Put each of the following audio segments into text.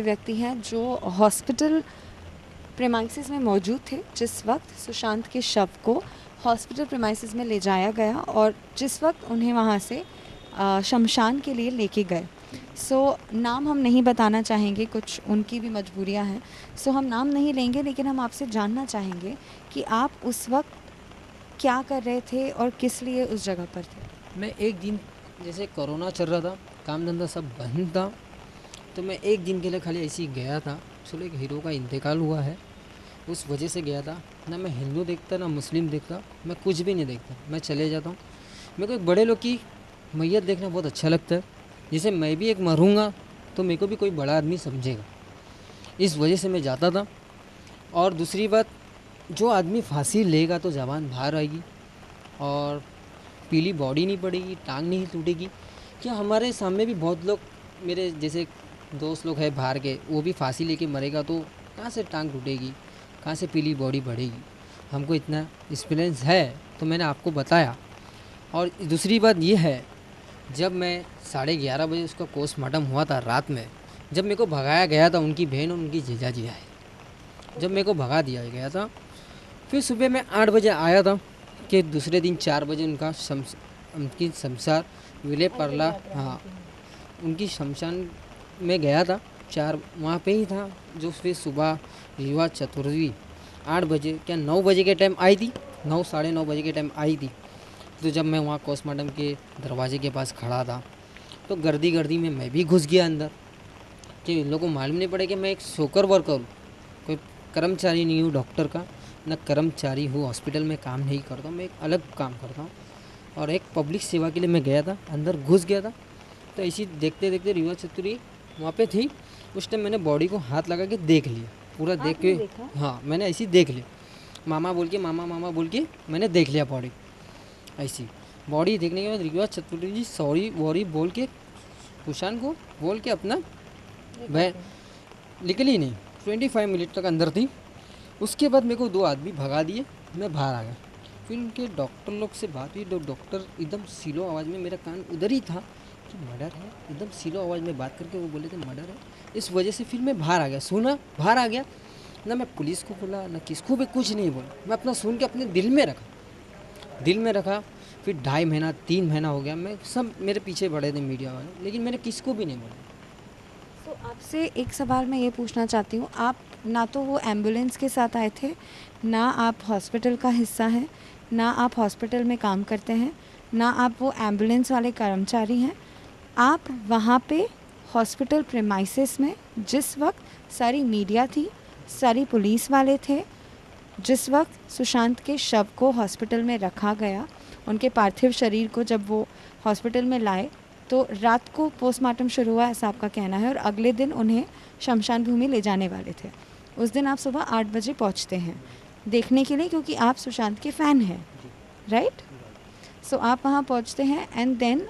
व्यक्ति हैं जो हॉस्पिटल प्रेमाइसिस में मौजूद थे जिस वक्त सुशांत के शव को हॉस्पिटल प्रेमाइसिस में ले जाया गया और जिस वक्त उन्हें वहाँ से शमशान के लिए लेके गए। नाम हम नहीं बताना चाहेंगे, कुछ उनकी भी मजबूरियाँ हैं, हम नाम नहीं लेंगे, लेकिन हम आपसे जानना चाहेंगे कि आप उस वक्त क्या कर रहे थे और किस लिए उस जगह पर थे। मैं एक दिन, जैसे कोरोना चल रहा था, काम धंधा सब बंद था, तो मैं एक दिन के लिए खाली ऐसे ही गया था। चलो, एक हीरो का इंतकाल हुआ है, उस वजह से गया था। ना मैं हिंदू देखता ना मुस्लिम देखता, मैं कुछ भी नहीं देखता, मैं चले जाता हूँ। मेरे को एक बड़े लोग की मैयत देखना बहुत अच्छा लगता है। जैसे मैं भी एक मरूँगा तो मेरे को भी कोई बड़ा आदमी समझेगा, इस वजह से मैं जाता था। और दूसरी बात, जो आदमी फांसी लेगा तो ज़बान बाहर आएगी और पीली बॉडी नहीं पड़ेगी, टांग नहीं टूटेगी। क्या हमारे सामने भी बहुत लोग, मेरे जैसे दोस्त लोग हैं बाहर के, वो भी फांसी लेके मरेगा तो कहाँ से टांग टूटेगी, कहाँ से पीली बॉडी बढ़ेगी। हमको इतना एक्सपीरियंस है तो मैंने आपको बताया। और दूसरी बात ये है, जब मैं 11:30 बजे उसका पोस्टमार्टम हुआ था रात में, जब मेरे को भगाया गया था, उनकी बहन और उनकी जीजाजी है, जब मेरे को भगा दिया गया था, फिर सुबह मैं 8 बजे आया था कि दूसरे दिन 4 बजे उनकी शमशान विले परला, हाँ, उनकी शमशान में गया था। 4 वहाँ पे ही था। जो फिर सुबह युवा चतुर्थी 8 बजे, क्या 9 बजे के टाइम आई थी, 9 साढ़े 9 बजे के टाइम आई थी। तो जब मैं वहाँ पोस्टमार्टम के दरवाजे के पास खड़ा था तो गर्दी में मैं भी घुस गया अंदर, कि इन लोगों को मालूम नहीं पड़े कि मैं एक सोकर वर्कर हूँ, कोई कर्मचारी नहीं हूँ डॉक्टर का, न कर्मचारी हूँ हॉस्पिटल में, काम नहीं करता हूँ, मैं एक अलग काम करता हूँ। और एक पब्लिक सेवा के लिए मैं गया था, अंदर घुस गया था। तो ऐसी देखते देखते युवा चतुर्थी वहाँ पे थी। उस टाइम मैंने बॉडी को हाथ लगा के देख लिया, पूरा देख के, हाँ, मैंने ऐसी देख लिया, मामा बोल के मैंने देख लिया बॉडी। ऐसी बॉडी देखने के बाद युवा चतुर्थी जी सॉरी वॉरी बोल के, कुशान को बोल के अपना वह निकली नहीं। 25 मिनट तक अंदर थी। उसके बाद मेरे को 2 आदमी भगा दिए, मैं बाहर आ गया। फिर उनके डॉक्टर लोग से बात हुई, तो डॉक्टर एकदम स्लो आवाज़ में, मेरा कान उधर ही था कि मर्डर है, एकदम स्लो आवाज़ में बात करके वो बोले थे मर्डर है। इस वजह से फिर मैं बाहर आ गया, सुना, बाहर आ गया ना। मैं पुलिस को बोला ना किसको भी कुछ नहीं बोला, मैं अपना सुन के अपने दिल में रखा। फिर 2.5 महीना 3 महीना हो गया, मैं सब मेरे पीछे पड़े थे मीडिया वाले, लेकिन मैंने किसको भी नहीं बोला। तो आपसे एक सवाल मैं ये पूछना चाहती हूँ, आप ना तो वो एम्बुलेंस के साथ आए थे, ना आप हॉस्पिटल का हिस्सा हैं, ना आप हॉस्पिटल में काम करते हैं, ना आप वो एम्बुलेंस वाले कर्मचारी हैं। आप वहाँ पे हॉस्पिटल प्रेमाइसिस में जिस वक्त सारी मीडिया थी, सारी पुलिस वाले थे, जिस वक्त सुशांत के शव को हॉस्पिटल में रखा गया, उनके पार्थिव शरीर को जब वो हॉस्पिटल में लाए तो रात को पोस्टमार्टम शुरू हुआ, ऐसा आपका कहना है, और अगले दिन उन्हें शमशान भूमि ले जाने वाले थे। उस दिन आप सुबह 8 बजे पहुंचते हैं देखने के लिए, क्योंकि आप सुशांत के फ़ैन हैं, राइट? आप वहाँ पहुँचते हैं एंड देन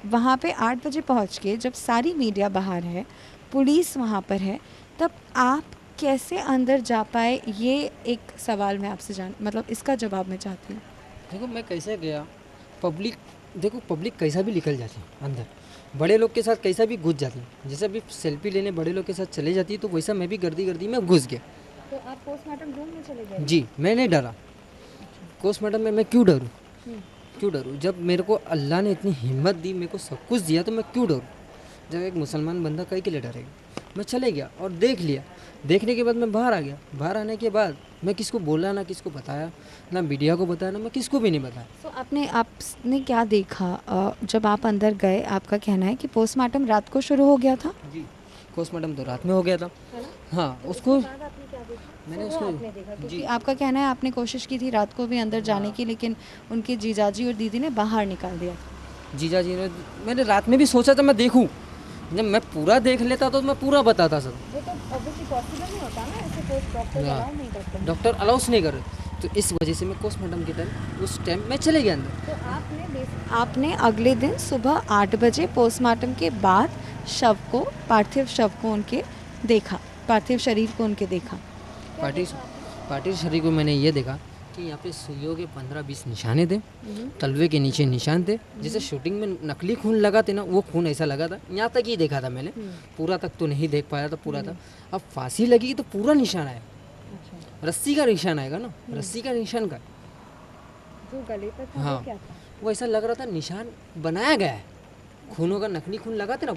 वहाँ पे 8 बजे पहुँच के जब सारी मीडिया बाहर है, पुलिस वहाँ पर है, तब आप कैसे अंदर जा पाए? ये एक सवाल मैं आपसे मतलब इसका जवाब मैं चाहती हूँ। देखो मैं कैसे गया, पब्लिक कैसा भी निकल जाती है अंदर, बड़े लोग के साथ कैसा भी घुस जाती है। जैसे अभी सेल्फी लेने बड़े लोग के साथ चले जाती है, तो वैसा मैं भी गर्दी में घुस गया। तो आप पोस्टमार्टम रूम में चले गए? जी, मैं नहीं डरा। पोस्टमार्टम में मैं क्यों डरूँ? जब मेरे को अल्लाह ने इतनी हिम्मत दी, मेरे को सब कुछ दिया, तो मैं क्यों डरूँ? जब एक मुसलमान बंदा कहीं के लिए डरेगा। मैं चले गया और देख लिया। देखने के बाद मैं बाहर आ गया। बाहर आने के बाद मैं किसको बोला, ना किसको बताया, ना मीडिया को बताया, ना मैं किसको भी नहीं बताया। आपने क्या देखा जब आप अंदर गए? आपका कहना है कि पोस्टमार्टम रात को शुरू हो गया था? जी, पोस्टमार्टम तो रात में हो गया था। हाँ, उसको मैंने उसको जी, आपका कहना है आपने कोशिश की थी रात को भी अंदर जाने की, लेकिन उनके जीजाजी और दीदी ने बाहर निकाल दिया था। जीजा जी ने, मैंने रात में भी सोचा था मैं देखूं, जब मैं पूरा देख लेता तो मैं पूरा बताता सब। वो तो ऑब्वियसली पॉसिबल नहीं होता ना, ऐसे पोस्ट डॉक्टर अलाउ नहीं करते। डॉक्टर अलाउस नहीं कर रहे, तो इस वजह से मैं पोस्टमार्टम के टाइम उस टाइम मैं चले गया अंदर। तो आपने अगले दिन सुबह 8 बजे पोस्टमार्टम के बाद पार्थिव शव को उनके देखा, पार्थिव शरीर को उनके देखा। पार्थिव शरीर को मैंने ये देखा कि यहाँ पे सुइयों के 15-20 निशाने थे, तलवे के नीचे निशान थे। जैसे शूटिंग में नकली खून लगा थे ना, वो खून ऐसा लगा था, यहाँ तक ही देखा था मैंने, पूरा तक तो नहीं देख पाया था पूरा था। अब फांसी लगी तो पूरा निशान आया, रस्सी का निशान आएगा ना, रस्सी का निशान का जो गले पर था हाँ, वो क्या था? वो ऐसा लग रहा था निशान बनाया गया है, खूनों का नकली खून लगाते ना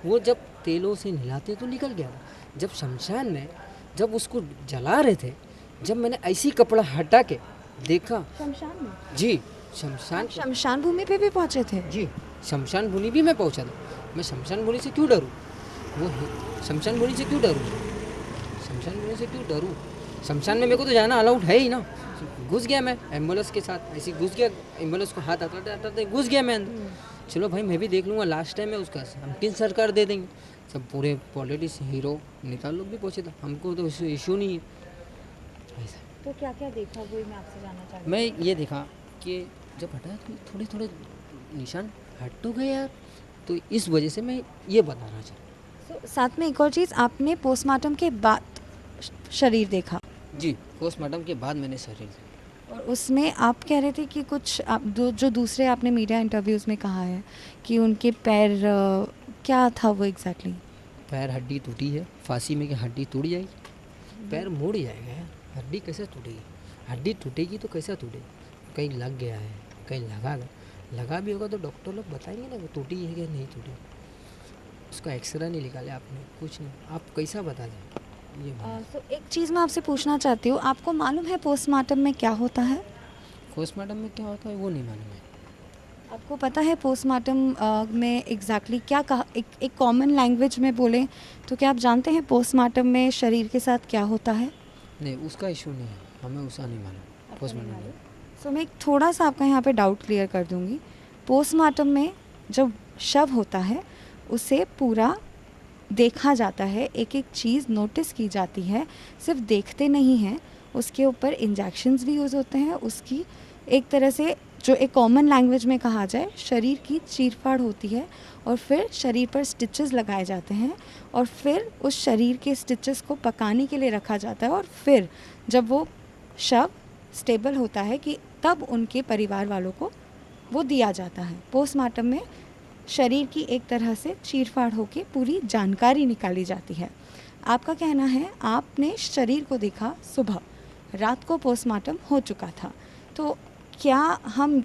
वो जब तेलों से नहलाते तो निकल गया था। जब शमशान में जब उसको जला रहे थे, जब मैंने ऐसी कपड़ा हटा के देखा, शमशान में? जी शमशान भूमि पे भी पहुंचे थे? जी शमशान भूमि भी मैं पहुंचा था। मैं शमशान भूमि से क्यों डरूं? शमशान भूमि से क्यों डरूं? शमशान भूमि से क्यों डरूं? शमशान में मेरे को तो जाना अलाउड है ही ना। घुस गया मैं एम्बुलेंस के साथ, ऐसे घुस गया, एम्बुलेंस को हाथ आता घुस गया मैं अंदर। चलो भाई मैं भी देख लूँगा, लास्ट टाइम है उसका, हम किन सरकार दे देंगे। सब पूरे पॉलिटिक्स हीरो नेता लोग भी पहुँचे थे, हमको तो इशू नहीं है ऐसा। तो क्या क्या देखा वही मैं आपसे जानना चाहती हूँ। मैं ये देखा कि जब हटाया तो थोड़े थोड़े निशान हट तो गए यार, तो इस वजह से मैं ये बताना चाहता। साथ में एक और चीज़, आपने पोस्टमार्टम के बाद शरीर देखा? जी पोस्टमार्टम के बाद मैंने शरीर, और उसमें आप कह रहे थे कि कुछ जो दूसरे आपने मीडिया इंटरव्यूज़ में कहा है कि उनके पैर क्या था वो एग्जैक्टली? पैर हड्डी टूटी है, फांसी में कि हड्डी टूट जाएगी, पैर मुड़ जाएगा यार, हड्डी कैसे टूटेगी? हड्डी टूटेगी तो कैसा टूटेगी? कहीं लग गया है, कहीं लगा भी होगा तो डॉक्टर लोग बताएंगे ना वो टूटी है कि नहीं टूटी। उसका एक्सरे नहीं निकाले आपने, कुछ नहीं, आप कैसा बता दें ये? तो एक चीज़ मैं आपसे पूछना चाहती हूँ, आपको मालूम है पोस्टमार्टम में क्या होता है? पोस्टमार्टम में क्या होता है वो नहीं मालूम है। आपको पता है पोस्टमार्टम में एग्जैक्टली क्या कहा? एक कॉमन लैंग्वेज में बोलें तो क्या आप जानते हैं पोस्टमार्टम में शरीर के साथ क्या होता है? नहीं उसका इशू नहीं है, हमें उसका नहीं मालूम पोस्टमार्टम में। सो मैं एक थोड़ा सा आपका यहाँ पे डाउट क्लियर कर दूँगी। पोस्टमार्टम में जब शव होता है उसे पूरा देखा जाता है, एक एक चीज़ नोटिस की जाती है, सिर्फ देखते नहीं हैं, उसके ऊपर इंजेक्शंस भी यूज़ होते हैं, उसकी एक तरह से जो एक कॉमन लैंग्वेज में कहा जाए शरीर की चीरफाड़ होती है और फिर शरीर पर स्टिचेस लगाए जाते हैं और फिर उस शरीर के स्टिचेस को पकाने के लिए रखा जाता है और फिर जब वो शव स्टेबल होता है कि तब उनके परिवार वालों को वो दिया जाता है। पोस्टमार्टम में शरीर की एक तरह से चीरफाड़ होकर पूरी जानकारी निकाली जाती है। आपका कहना है आपने शरीर को देखा सुबह, रात को पोस्टमार्टम हो चुका था, तो क्या हम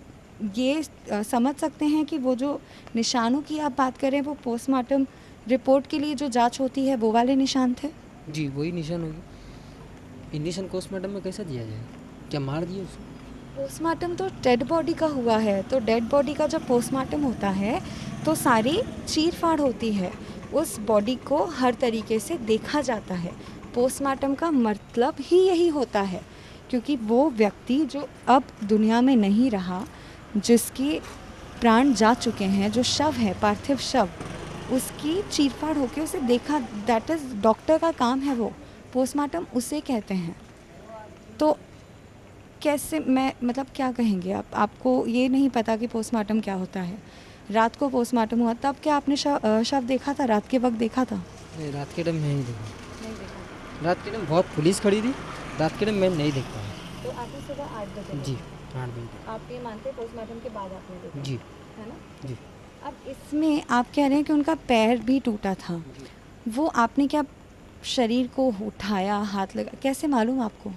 ये समझ सकते हैं कि वो जो निशानों की आप बात करें वो पोस्टमार्टम रिपोर्ट के लिए जो जांच होती है वो वाले निशान थे? जी वही निशान होगी। इंजेक्शन पोस्टमार्टम में कैसा दिया जाए? क्या मार दिए उसको? पोस्टमार्टम तो डेड बॉडी का हुआ है, तो डेड बॉडी का जब पोस्टमार्टम होता है तो सारी चीरफाड़ होती है, उस बॉडी को हर तरीके से देखा जाता है। पोस्टमार्टम का मतलब ही यही होता है, क्योंकि वो व्यक्ति जो अब दुनिया में नहीं रहा, जिसके प्राण जा चुके हैं, जो शव है, पार्थिव शव, उसकी चीरफाड़ होकर उसे देखा, दैट इज़ डॉक्टर का काम है, वो पोस्टमार्टम उसे कहते हैं। तो कैसे मैं मतलब क्या कहेंगे आप? आपको ये नहीं पता कि पोस्टमार्टम क्या होता है? रात को पोस्टमार्टम हुआ तब क्या आपने शव देखा था? रात के वक्त देखा था? नहीं रात के टाइम नहीं देखा। रात के टाइम बहुत पुलिस खड़ी थी, रात के टाइम मैं नहीं देख पाया। तो आपने सुबह 8 बजे? जी 8 बजे। आप ये मानते हैं पोस्टमार्टम के बाद आपने देखा? जी है ना? जी। अब इसमें आप कह रहे हैं कि उनका पैर भी टूटा था, वो आपने क्या शरीर को उठाया, हाथ लगा, कैसे मालूम आपको?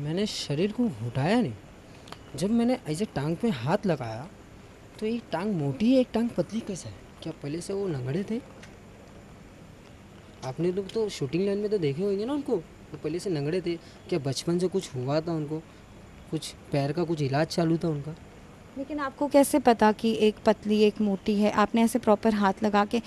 मैंने शरीर को उठाया नहीं, जब मैंने ऐसे टांग पे हाथ लगाया तो एक टांग मोटी है एक टांग पतली कैसा है? क्या पहले से वो लंगड़े थे? आपने लोग तो शूटिंग लाइन में तो देखे होंगे ना उनको, वो पहले से लंगड़े थे। क्या बचपन से कुछ हुआ था उनको? कुछ पैर का कुछ इलाज चालू था उनका? लेकिन आपको कैसे पता कि एक पतली एक मोटी है? आपने ऐसे प्रॉपर हाथ लगा के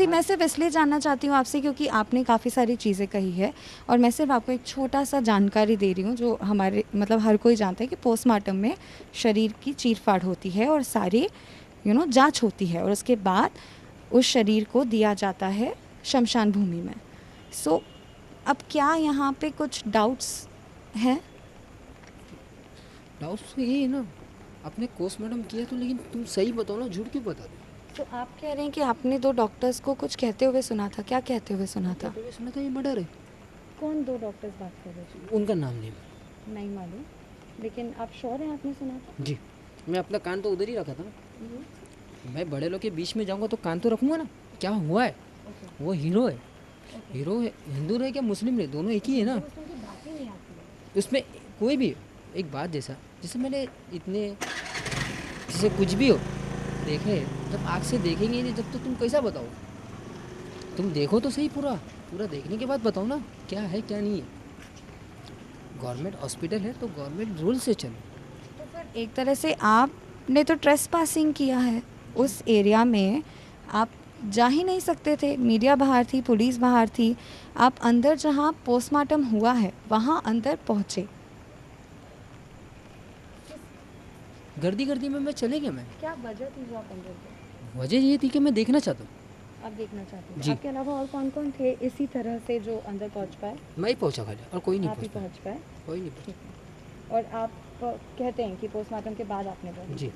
मैं सिर्फ इसलिए जानना चाहती हूँ आपसे क्योंकि आपने काफ़ी सारी चीज़ें कही है और मैं सिर्फ आपको एक छोटा सा जानकारी दे रही हूँ जो हमारे मतलब हर कोई जानता है कि पोस्टमार्टम में शरीर की चीरफाड़ होती है और सारी जांच होती है और उसके बाद उस शरीर को दिया जाता है शमशान भूमि में। सो अब क्या यहाँ पे कुछ डाउट्स हैं? डाउट्स तो यही है ना, आपने पोस्टमार्टम किया तो, लेकिन तुम सही बताओ ना, झूठ क्यों बता दो? तो आप कह रहे हैं कि आपने 2 डॉक्टर्स को कुछ कहते हुए सुना था, क्या कहते हुए सुना था? तो सुना था ये मर्डर है। कौन 2 डॉक्टर्स बात कर रहे थे? उनका नाम नहीं नहीं मालूम। लेकिन आप श्योर हैं आपने सुना था? जी, मैं अपना कान तो उधर ही रखा था ना। मैं बड़े लोग के बीच में जाऊंगा तो कान तो रखूंगा ना, क्या हुआ है। ओके। वो हीरो है, हीरो है, हिंदू रहे क्या मुस्लिम रहे, दोनों एक ही है ना। उसमें की बात ही नहीं आती है। उसमें कोई भी एक बात जैसा, जैसे मैंने इतने, जैसे कुछ भी हो देखे, जब आँख से देखेंगे नहीं जब तो तुम कैसा बताओ। तुम देखो तो सही, पूरा पूरा देखने के बाद बताओ ना क्या है क्या नहीं है। गवर्नमेंट हॉस्पिटल है तो गवर्नमेंट रूल से चलो। तो फिर एक तरह से आपने तो ट्रेस पासिंग किया है उस एरिया में, आप जा ही नहीं सकते थे, मीडिया बाहर थी, पुलिस बाहर थी, आप अंदर जहाँ पोस्टमार्टम हुआ है वहाँ अंदर पहुँचे। गर्दी गर्दी में मैं चले गया। मैं क्या वजह थी जो आप अंदर गए? वजह ये थी कि मैं देखना चाहता हूँ। आप देखना चाहते हैं? जी। आपके अलावा और कौन कौन थे इसी तरह से जो अंदर पहुँच पाए? मैं ही पहुँचा खाली, और कोई नहीं आप ही पहुँच पाया। पहुँच पाए, कोई नहीं पहुँचा। ठीक है। और आप कहते हैं कि पोस्टमार्टम के बाद आपने गए? जी,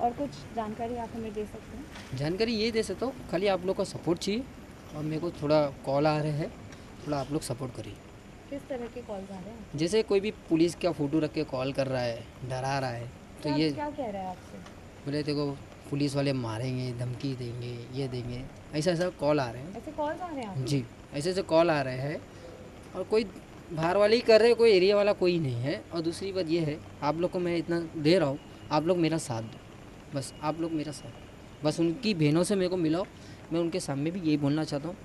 और कुछ जानकारी आप हमें दे सकते हैं? जानकारी ये दे सकता हूँ, खाली आप लोग का सपोर्ट चाहिए, और मेरे को थोड़ा कॉल आ रहे हैं, थोड़ा आप लोग सपोर्ट करिए। किस तरह के कॉल्स आ रहे हैं? जैसे कोई भी पुलिस का फ़ोटो रख के कॉल कर रहा है, डरा रहा है, तो क्या ये क्या कह रहा है आपसे? बोले देखो पुलिस वाले मारेंगे, धमकी देंगे, ये देंगे, ऐसा ऐसा कॉल आ रहे हैं। ऐसे कॉल्स आ रहे हैं आपको? जी, ऐसे ऐसे कॉल आ रहे हैं, और कोई बाहर वाले ही कर रहे हैं, कोई एरिया वाला कोई नहीं है। और दूसरी बात ये है, आप लोग को मैं इतना दे रहा हूँ, आप लोग मेरा साथ दो, बस आप लोग मेरा साथ, बस उनकी बहनों से मेरे को मिलाओ। मैं उनके सामने भी यही बोलना चाहता हूँ,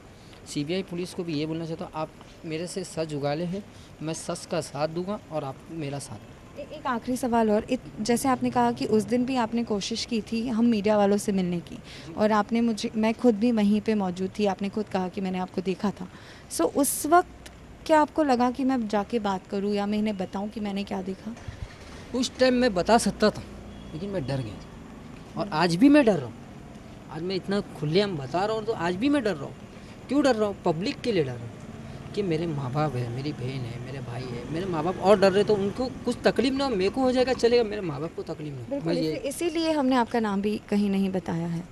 सीबीआई पुलिस को भी ये बोलना चाहता हूँ, आप मेरे से सच उगाले हैं, मैं सच का साथ दूंगा और आप मेरा साथ दो। एक आखिरी सवाल और, जैसे आपने कहा कि उस दिन भी आपने कोशिश की थी हम मीडिया वालों से मिलने की, और आपने मुझे, मैं खुद भी वहीं पे मौजूद थी, आपने खुद कहा कि मैंने आपको देखा था। सो उस वक्त क्या आपको लगा कि मैं जाके बात करूं या मैं इन्हें बताऊं कि मैंने क्या देखा? उस टाइम मैं बता सकता था, लेकिन मैं डर गया, और आज भी मैं डर रहा हूँ। आज मैं इतना खुलेआम बता रहा हूँ तो आज भी मैं डर रहा हूँ। क्यों डर रहा हूँ? पब्लिक के लिए डर रहा हूँ कि मेरे माँ बाप है, मेरी बहन है, मेरे भाई है, मेरे माँ बाप और डर रहे तो उनको कुछ तकलीफ ना हो, मेरे को हो जाएगा चलेगा, मेरे माँ बाप को तकलीफ ना हो। बिल्कुल, मैं ये इसीलिए हमने आपका नाम भी कहीं नहीं बताया है।